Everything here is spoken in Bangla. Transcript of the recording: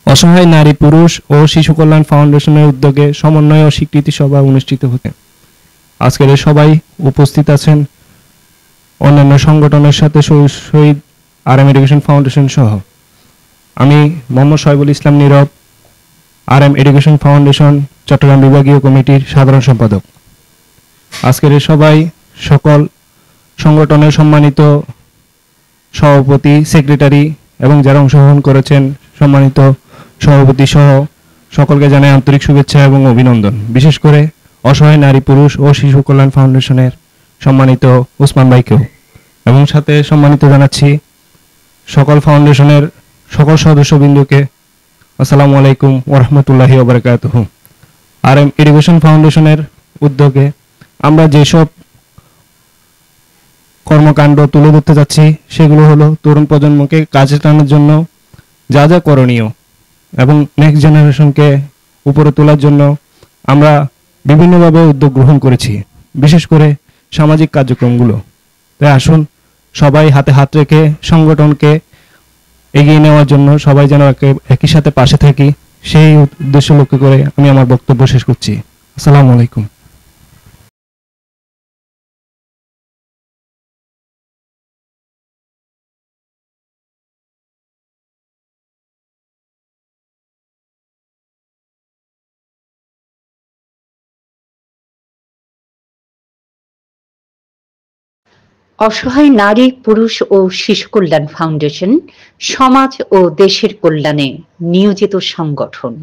অসহায় নারী পুরুষ ও শিশু কল্যাণ ফাউন্ডেশনের উদ্যোগে সমন্বয় ও স্বীকৃতি সভা অনুষ্ঠিত হতে আজকের এই সবাই উপস্থিত আছেন অন্যান্য সংগঠনের সাথে শহীদ RM এডুকেশন ফাউন্ডেশন সহ। আমি মোহাম্মদ শহীবুল ইসলাম নীরব, RM এডুকেশন ফাউন্ডেশন চট্টগ্রাম বিভাগীয় কমিটির সাধারণ সম্পাদক। আজকের এই সবাই সকল সংগঠনের সম্মানিত সভাপতি, সেক্রেটারি এবং যারা অংশগ্রহণ করেছেন সম্মানিত সভাপতি সহ সকলকে জানাই আন্তরিক শুভেচ্ছা এবং অভিনন্দন। বিশেষ করে অসহায় নারী পুরুষ ও শিশু কল্যাণ ফাউন্ডেশনের সম্মানিত ওসমান ভাইকেও, এবং সাথে সম্মানিত জানাচ্ছি সকল ফাউন্ডেশনের সকল সদস্যবৃন্দকে আসসালামু আলাইকুম ওয়া রাহমাতুল্লাহি ওয়া বারাকাতুহু। RM এডুকেশন ফাউন্ডেশনের উদ্যোগে আমরা যেসব কর্মকাণ্ড তুলে ধরতে যাচ্ছি সেগুলো হলো তরুণ প্রজন্মকে কাজে টানার জন্য যা যা করণীয় এবং নেক্সট জেনারেশনকে উপরে তোলার জন্য আমরা বিভিন্নভাবে উদ্যোগ গ্রহণ করেছি, বিশেষ করে সামাজিক কার্যক্রমগুলো। তাই আসুন সবাই হাতে হাত রেখে সংগঠনকে এগিয়ে নেওয়ার জন্য সবাই যেন একই সাথে পাশে থাকি, সেই উদ্দেশ্য লক্ষ্য করে আমি আমার বক্তব্য শেষ করছি। আসসালামু আলাইকুম। অসহায় নারী পুরুষ ও শিশু কল্যাণ ফাউন্ডেশন সমাজ ও দেশের কল্যাণে নিয়োজিত সংগঠন।